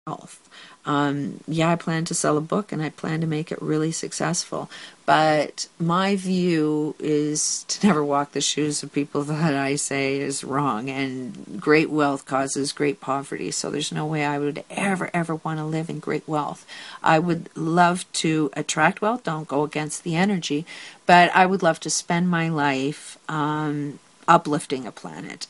health. Yeah, I plan to sell a book and I plan to make it really successful. But my view is to never walk the shoes of people that I say is wrong. And great wealth causes great poverty. So there's no way I would ever want to live in great wealth. I would love to attract wealth, don't go against the energy, but I would love to spend my life uplifting a planet.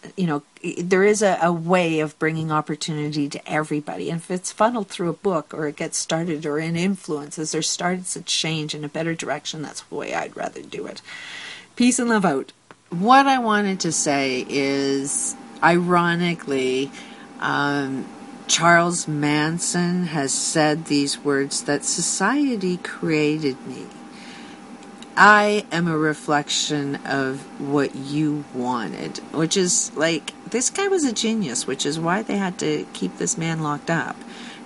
There is a way of bringing opportunity to everybody. And if it's funneled through a book or it gets started or in influences or starts a change in a better direction, that's the way I'd rather do it. Peace and love out. What I wanted to say is, ironically, Charles Manson has said these words, that society created me. I am a reflection of what you wanted, which is like, this guy was a genius, which is why they had to keep this man locked up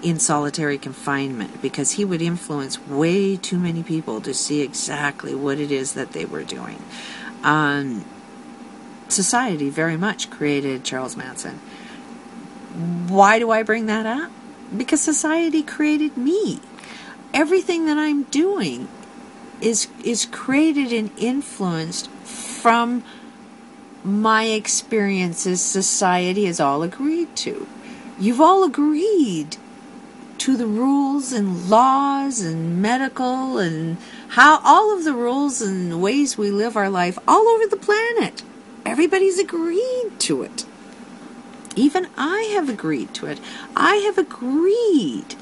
in solitary confinement, because he would influence way too many people to see exactly what it is that they were doing. Society very much created Charles Manson. Why do I bring that up? Because society created me. Everything that I'm doing is created and influenced from my experiences society has all agreed to. You've all agreed to the rules and laws and medical and how all of the rules and ways we live our life all over the planet. Everybody's agreed to it. Even I have agreed to it. I have agreed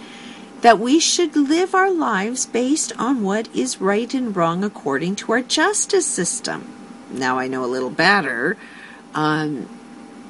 that we should live our lives based on what is right and wrong according to our justice system. Now I know a little better, and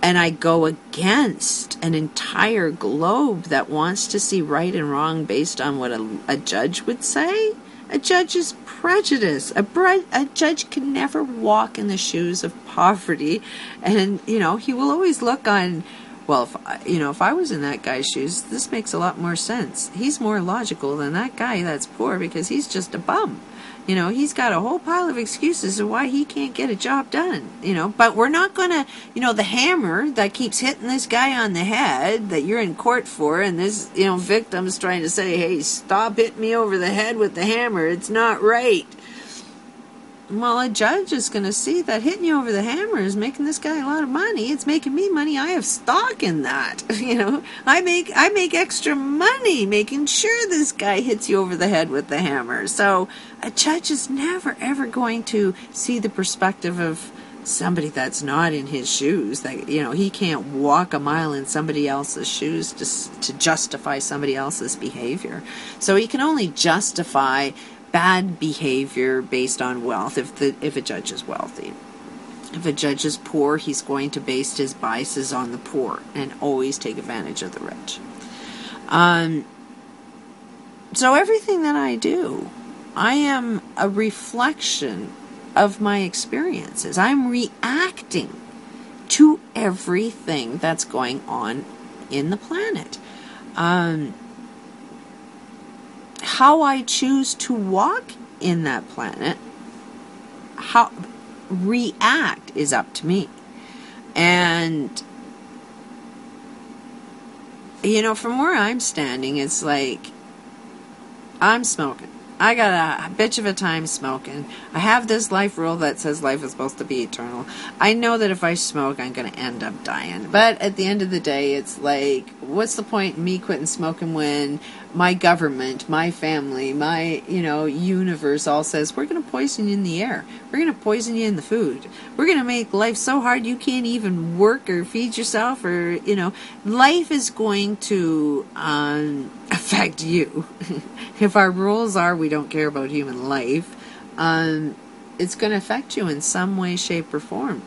I go against an entire globe that wants to see right and wrong based on what a judge would say. A judge is prejudice. A judge can never walk in the shoes of poverty, and he will always look on. Well, if I was in that guy's shoes, this makes a lot more sense. He's more logical than that guy that's poor because he's just a bum. He's got a whole pile of excuses of why he can't get a job done. But we're not going to, the hammer that keeps hitting this guy on the head that you're in court for, and this, victim's trying to say, hey, stop hitting me over the head with the hammer. It's not right. Well, a judge is going to see that hitting you over the hammer is making this guy a lot of money. It's making me money. I have stock in that. I make extra money making sure this guy hits you over the head with the hammer. So a judge is never, ever going to see the perspective of somebody that's not in his shoes. That, he can't walk a mile in somebody else's shoes to justify somebody else's behavior. So he can only justify bad behavior based on wealth if a judge is wealthy. If a judge is poor, he's going to base his biases on the poor and always take advantage of the rich. So everything that I do, I am a reflection of my experiences. I'm reacting to everything that's going on in the planet. How I choose to walk in that planet, how react is up to me. And, from where I'm standing, it's like, I'm smoking. I got a bitch of a time smoking. I have this life rule that says life is supposed to be eternal. I know that if I smoke, I'm going to end up dying. But at the end of the day, it's like, what's the point in me quitting smoking when my government, my family, my, universe all says, we're going to poison you in the air. We're going to poison you in the food. We're going to make life so hard you can't even work or feed yourself or, life is going to affect you. If our rules are we don't care about human life, it's going to affect you in some way, shape, or form.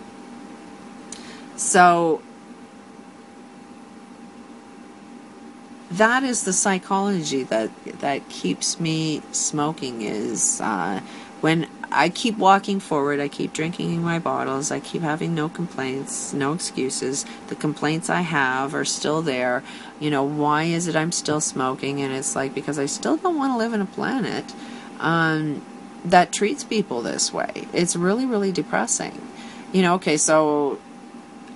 So that is the psychology that keeps me smoking, is when I keep walking forward, I keep drinking my bottles, I keep having no complaints, no excuses. The complaints I have are still there. Why is it I'm still smoking? And it's like, because I still don't want to live in a planet that treats people this way. It's really, really depressing. Okay, so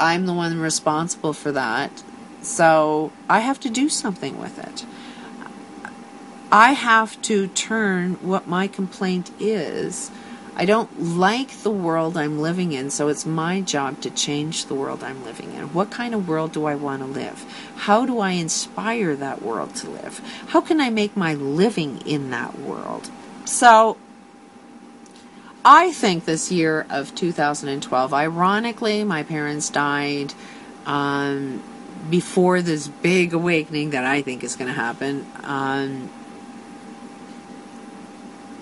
I'm the one responsible for that. So I have to do something with it. I have to turn what my complaint is. I don't like the world I'm living in, so it's my job to change the world I'm living in. What kind of world do I want to live? How do I inspire that world to live? How can I make my living in that world? So I think this year of 2012, ironically, my parents died before this big awakening that I think is going to happen.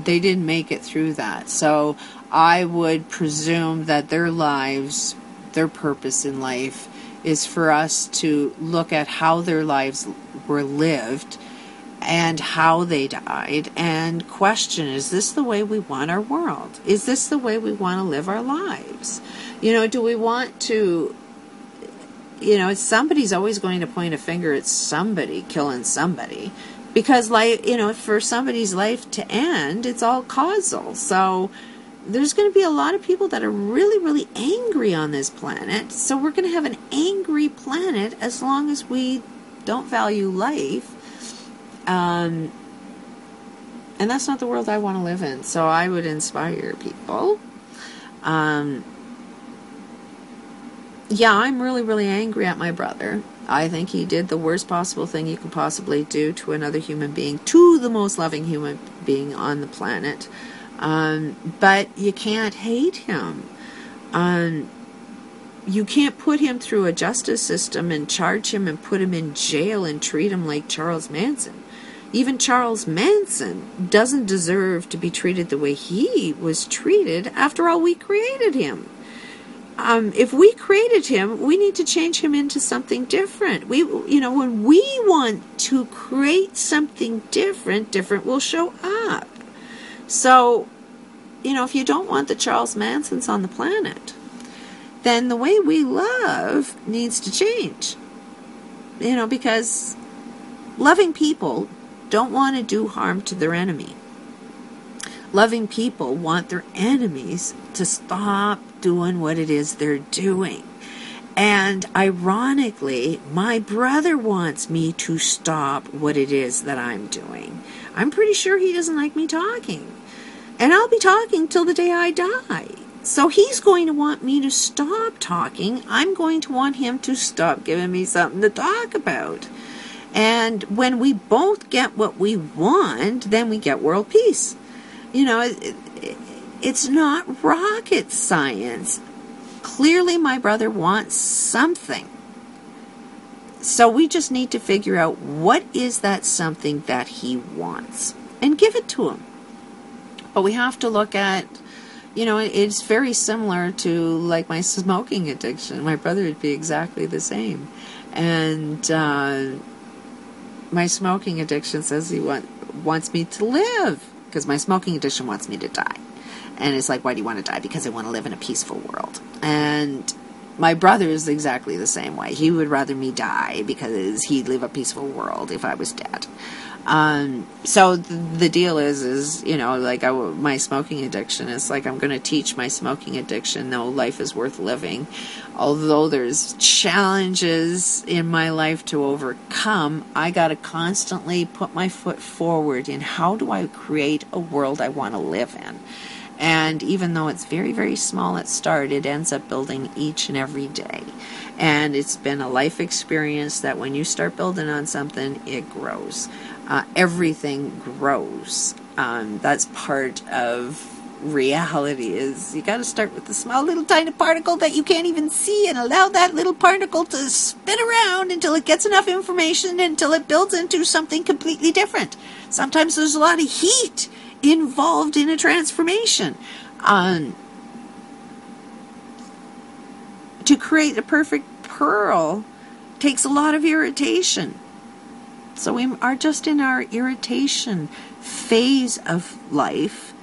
They didn't make it through that. So I would presume that their lives, their purpose in life, is for us to look at how their lives were lived and how they died and question, is this the way we want our world? Is this the way we want to live our lives? Do we want to, somebody's always going to point a finger at somebody killing somebody. Because, for somebody's life to end, it's all causal. So there's going to be a lot of people that are really, really angry on this planet. So we're going to have an angry planet as long as we don't value life. And that's not the world I want to live in. So I would inspire people. Yeah, I'm really, really angry at my brother. I think he did the worst possible thing you could possibly do to another human being, to the most loving human being on the planet. But you can't hate him. You can't put him through a justice system and charge him and put him in jail and treat him like Charles Manson. Even Charles Manson doesn't deserve to be treated the way he was treated. After all, we created him. If we created him, we need to change him into something different. When we want to create something different will show up. So, if you don't want the Charles Mansons on the planet, then the way we love needs to change. Because loving people don't want to do harm to their enemy. Loving people want their enemies to stop doing what it is they're doing. And ironically, my brother wants me to stop what it is that I'm doing. I'm pretty sure he doesn't like me talking. And I'll be talking till the day I die. So he's going to want me to stop talking. I'm going to want him to stop giving me something to talk about. And when we both get what we want, then we get world peace. It's not rocket science. Clearly, my brother wants something. So we just need to figure out what is that something that he wants and give it to him. But we have to look at, it's very similar to like my smoking addiction. My brother would be exactly the same. And my smoking addiction says he wants me to live. Because my smoking addiction wants me to die. And it's like, why do you want to die? Because I want to live in a peaceful world. And my brother is exactly the same way. He would rather me die because he'd live a peaceful world if I was dead. So the deal is my smoking addiction is like, I'm going to teach my smoking addiction, no, life is worth living. Although there's challenges in my life to overcome, I got to constantly put my foot forward in how do I create a world I want to live in. And even though it's very, very small at start, it ends up building each and every day. And it's been a life experience that when you start building on something, it grows. Everything grows. That's part of reality, is you got to start with the small little tiny particle that you can't even see and allow that little particle to spin around until it gets enough information, until it builds into something completely different. Sometimes there's a lot of heat involved in a transformation. To create a perfect pearl takes a lot of irritation. So we are just in our irritation phase of life,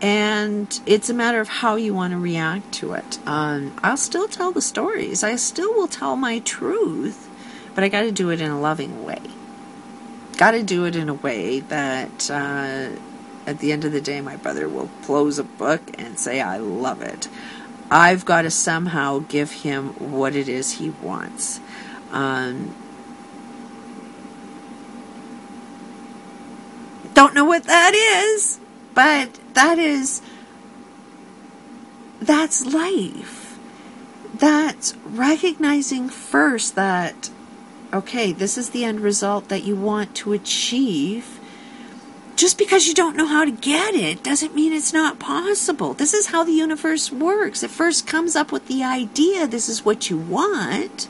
and it's a matter of how you want to react to it. I'll still tell the stories. I still will tell my truth, but I got to do it in a loving way. Got to do it in a way that at the end of the day, my brother will close a book and say, I love it. I've got to somehow give him what it is he wants. Don't know what that is, but that's life. That's recognizing first that, okay, this is the end result that you want to achieve. Just because you don't know how to get it doesn't mean it's not possible. This is how the universe works. It first comes up with the idea, this is what you want,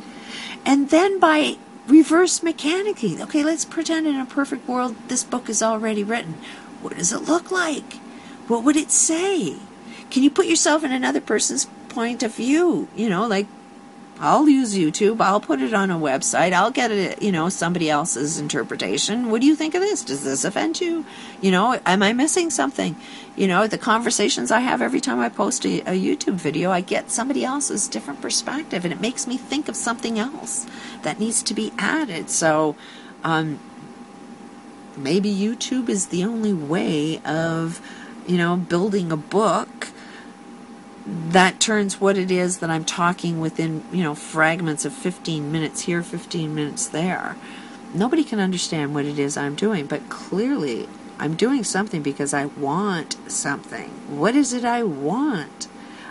and then by reverse mechanically, okay, let's pretend in a perfect world this book is already written. What does it look like? What would it say? Can you put yourself in another person's point of view? Like, I'll use YouTube. I'll put it on a website. I'll get it, somebody else's interpretation. What do you think of this? Does this offend you? Am I missing something? The conversations I have every time I post a YouTube video, I get somebody else's different perspective, and it makes me think of something else that needs to be added. So, maybe YouTube is the only way of, building a book that turns what it is that I'm talking within, fragments of 15 minutes here, 15 minutes there. Nobody can understand what it is I'm doing, but clearly I'm doing something because I want something. What is it I want?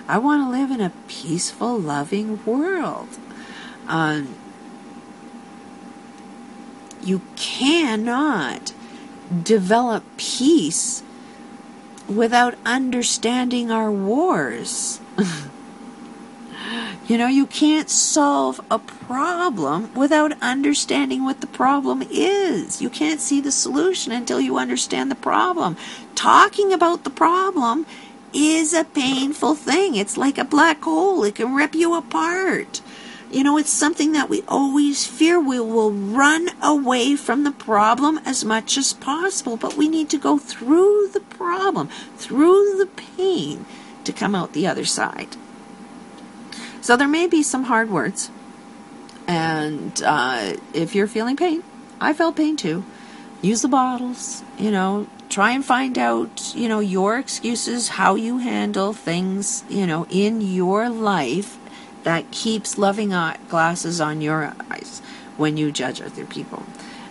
I want to live in a peaceful, loving world. You cannot develop peace without understanding our wars. You can't solve a problem without understanding what the problem is. You can't see the solution until you understand the problem. Talking about the problem is a painful thing. It's like a black hole. It can rip you apart. It's something that we always fear. We will run away from the problem as much as possible, but we need to go through the problem, through the pain, to come out the other side. So there may be some hard words, and if you're feeling pain, I felt pain too. Use the bottles, try and find out, your excuses, how you handle things, in your life, that keeps loving glasses on your eyes when you judge other people,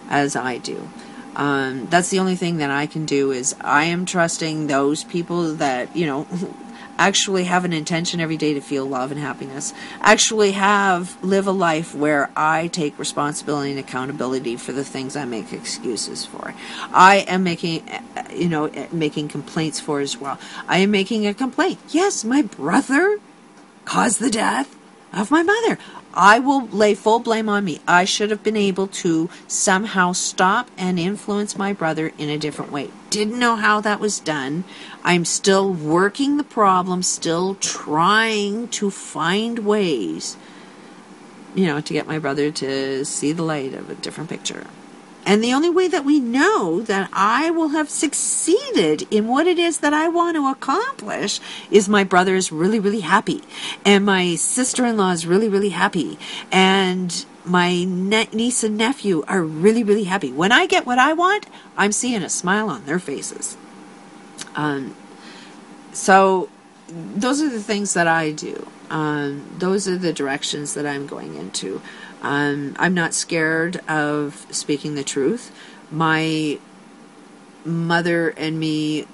as I do. That's the only thing that I can do, is I am trusting those people that, actually have an intention every day to feel love and happiness, actually live a life where I take responsibility and accountability for the things I make excuses for. I am making complaints for as well. I am making a complaint. Yes, my brother caused the death of my mother. I will lay full blame on me. I should have been able to somehow stop and influence my brother in a different way. Didn't know how that was done. I'm still working the problem, still trying to find ways, to get my brother to see the light of a different picture. And the only way that we know that I will have succeeded in what it is that I want to accomplish is my brother is really, really happy. And my sister-in-law is really, really happy. And my niece and nephew are really, really happy. When I get what I want, I'm seeing a smile on their faces. So those are the things that I do. Those are the directions that I'm going into. I'm not scared of speaking the truth. My mother and me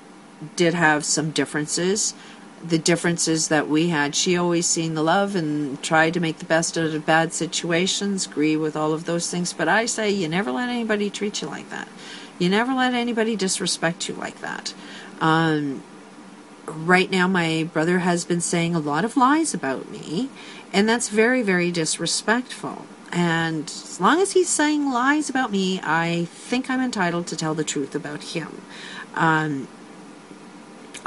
did have some differences. The differences that we had, she always seen the love and tried to make the best out of bad situations, agree with all of those things. But I say, you never let anybody treat you like that. You never let anybody disrespect you like that. Right now, my brother has been saying a lot of lies about me, and that's very, very disrespectful. And as long as he's saying lies about me, I think I'm entitled to tell the truth about him.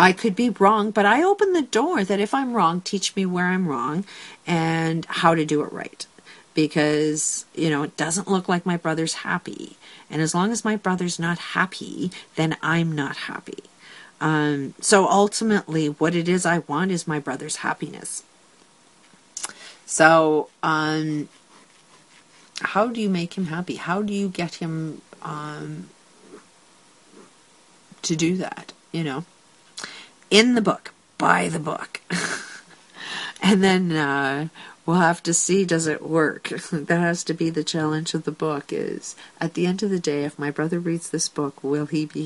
I could be wrong, but I open the door that if I'm wrong, teach me where I'm wrong and how to do it right. Because, it doesn't look like my brother's happy. And as long as my brother's not happy, then I'm not happy. So ultimately, what it is I want is my brother's happiness. So, how do you make him happy? How do you get him to do that? In the book, buy the book. And then we'll have to see, does it work? That has to be the challenge of the book, is at the end of the day, if my brother reads this book, will he be